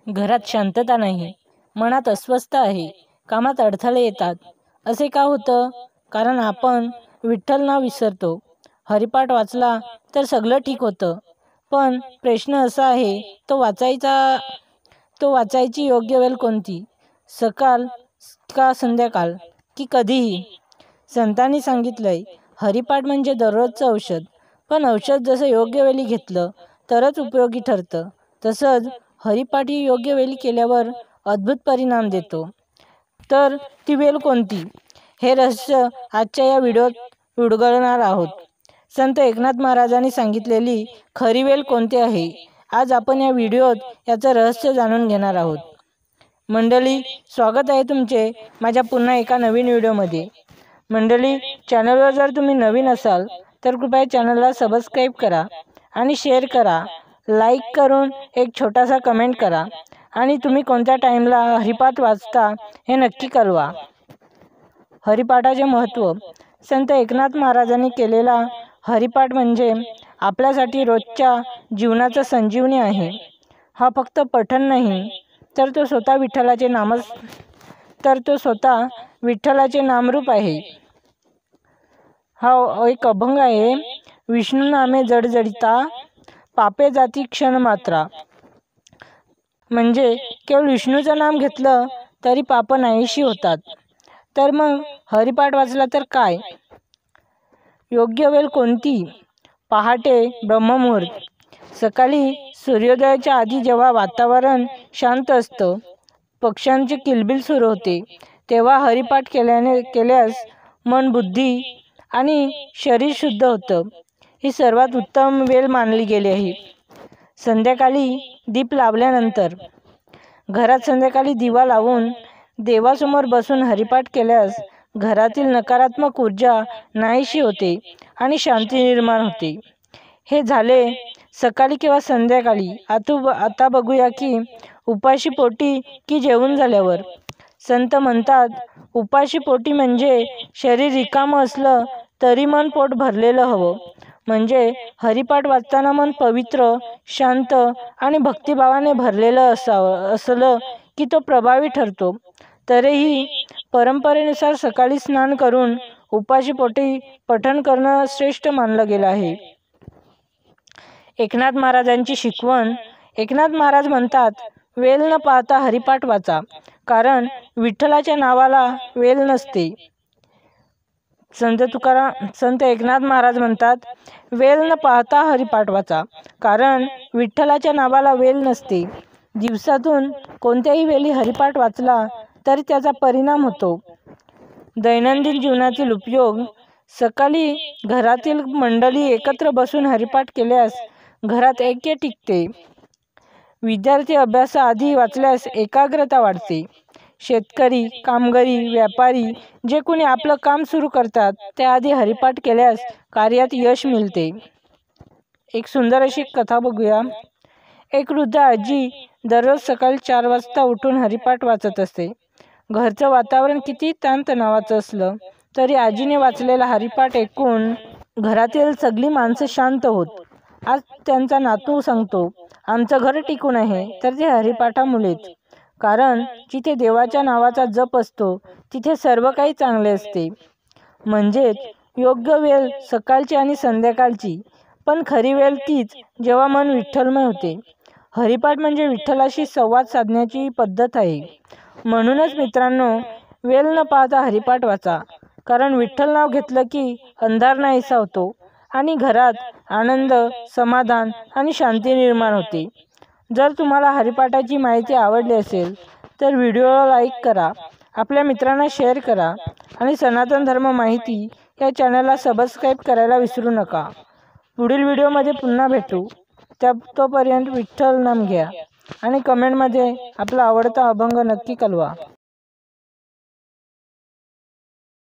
घरात शांतता नाही, मनात अस्वस्थ आहे, कामात अडथळे येतात. असे का होतं? कारण आपण विठ्ठल नाव विसरतो. हरिपाठ वाचला तर सगळं ठीक होतं. पण प्रश्न असा आहे, तो वाचायची योग्य वेळ कोणती? सकाळ का संध्याकाळ की कधीही? संतांनी सांगितलंय, हरिपाठ म्हणजे दररोजचं औषध. पण औषध जसं योग्य वेळी घेतलं तरच उपयोगी ठरतं, तसंच हरिपाठ ही योग्य वेळी केल्यावर अद्भुत परिणाम देतो. तर ती वेळ कोणती? हे रहस्य आजच्या या व्हिडिओत उलगडणार आहोत. संत एकनाथ महाराजांनी सांगितलेली खरी वेळ कोणती आहे? आज आपण या व्हिडिओत याचं रहस्य जाणून घेणार आहोत. मंडळी, स्वागत आहे तुमचे माझ्या पुन्हा एका नवीन व्हिडिओमध्ये. मंडळी, चॅनलवर जर तुम्ही नवीन असाल तर कृपया चॅनलला सबस्क्राईब करा आणि शेअर करा. लाईक करून एक छोटासा कमेंट करा आणि तुम्ही कोणत्या टाईमला हरिपाठ वाचता हे नक्की कळवा. हरिपाठाचे महत्त्व. संत एकनाथ महाराजांनी केलेला हरिपाठ म्हणजे आपल्यासाठी रोजच्या जीवनाचा संजीवनी आहे. हा फक्त पठण नाही, तर तो स्वतः विठ्ठलाचे नामरूप आहे. हा एक अभंग आहे. विष्णू नामे जडजडिता, पापे जाती क्षण मात्रा. म्हणजे केवळ विष्णूचं नाम घेतलं तरी पाप नाहीशी होतात. तर मग हरिपाठ वाचला तर काय? योग्य वेळ कोणती? पहाटे ब्रह्ममुहूर्त. सकाळी सूर्योदयाच्या आधी जेव्हा वातावरण शांत असतं, पक्ष्यांची किलबिल सुरू होते, तेव्हा हरिपाठ केल्यास मन, बुद्धी आणि शरीर शुद्ध होतं. ही सर्वात उत्तम वेळ मानली गेली आहे. संध्याकाळी दीप लावल्यानंतर. घरात संध्याकाळी दिवा लावून देवासमोर बसून हरिपाठ केल्यास घरातील नकारात्मक ऊर्जा नाहीशी होते आणि शांती निर्माण होते. हे झाले सकाळी किंवा संध्याकाळी. आता बघूया की उपाशी पोटी की जेवून झाल्यावर. संत म्हणतात, उपाशी पोटी म्हणजे शरीर रिकामं असलं तरी मन पोट भरलेलं हवं. म्हणजे हरिपाठ वाचताना मन पवित्र, शांत आणि भक्तिभावाने भरलेलं असलं की तो प्रभावी ठरतो. तरीही परंपरेनुसार सकाळी स्नान करून उपाशी पोटी पठण करणं श्रेष्ठ मानलं गेलं आहे. एकनाथ महाराजांची शिकवण. एकनाथ महाराज म्हणतात, वेळ न पाहता हरिपाठ वाचा, कारण विठ्ठलाच्या नावाला वेळ नसते. संत एकनाथ महाराज म्हणतात, वेळ न पाहता हरिपाठ वाचा, कारण विठ्ठलाच्या नावाला वेळ नसते. दिवसातून कोणत्याही वेळी हरिपाठ वाचला तरी त्याचा परिणाम होतो. दैनंदिन जीवनातील उपयोग. सकाळी घरातील मंडळी एकत्र बसून हरिपाठ केल्यास घरात ऐक्य टिकते. विद्यार्थी अभ्यासाआधी वाचल्यास एकाग्रता वाढते. शेतकरी, कामगारी, व्यापारी जे कोणी आपलं काम सुरू करतात त्याआधी हरिपाठ केल्यास कार्यात यश मिळते. एक सुंदर अशी कथा बघूया. एक वृद्ध आजी दररोज सकाळी 4 वाजता उठून हरिपाठ वाचत असते. घरचं वातावरण किती ताणतणावाचं असलं तरी आजीने वाचलेला हरिपाठ ऐकून घरातील सगळी माणसं शांत होत. आज त्यांचा नातू सांगतो, आमचं घर टिकून आहे तर ते हरिपाठामुळेच. कारण जिथे देवाच्या नावाचा जप असतो तिथे सर्व काही चांगले असते. म्हणजेच योग्य वेळ सकाळची आणि संध्याकाळची. पण खरी वेळ तीच जेव्हा मन विठ्ठलमय होते. हरिपाठ म्हणजे विठ्ठलाशी संवाद साधण्याची पद्धत आहे. म्हणूनच मित्रांनो, वेळ न पाहता हरिपाठ वाचा, कारण विठ्ठल नाव घेतलं की अंधार नाहीसा होतो आणि घरात आनंद, समाधान आणि शांती निर्माण होते. जर तुम्हाला हरिपाठाची माहिती आवडली असेल तर व्हिडिओला लाईक करा, आपल्या मित्रांना शेअर करा आणि सनातन धर्म माहिती या चॅनलला सबस्क्राईब करायला विसरू नका. पुढील व्हिडिओमध्ये पुन्हा भेटू. तोपर्यंत विठ्ठल नाम घ्या आणि कमेंटमध्ये आपला आवडता अभंग नक्की कळवा.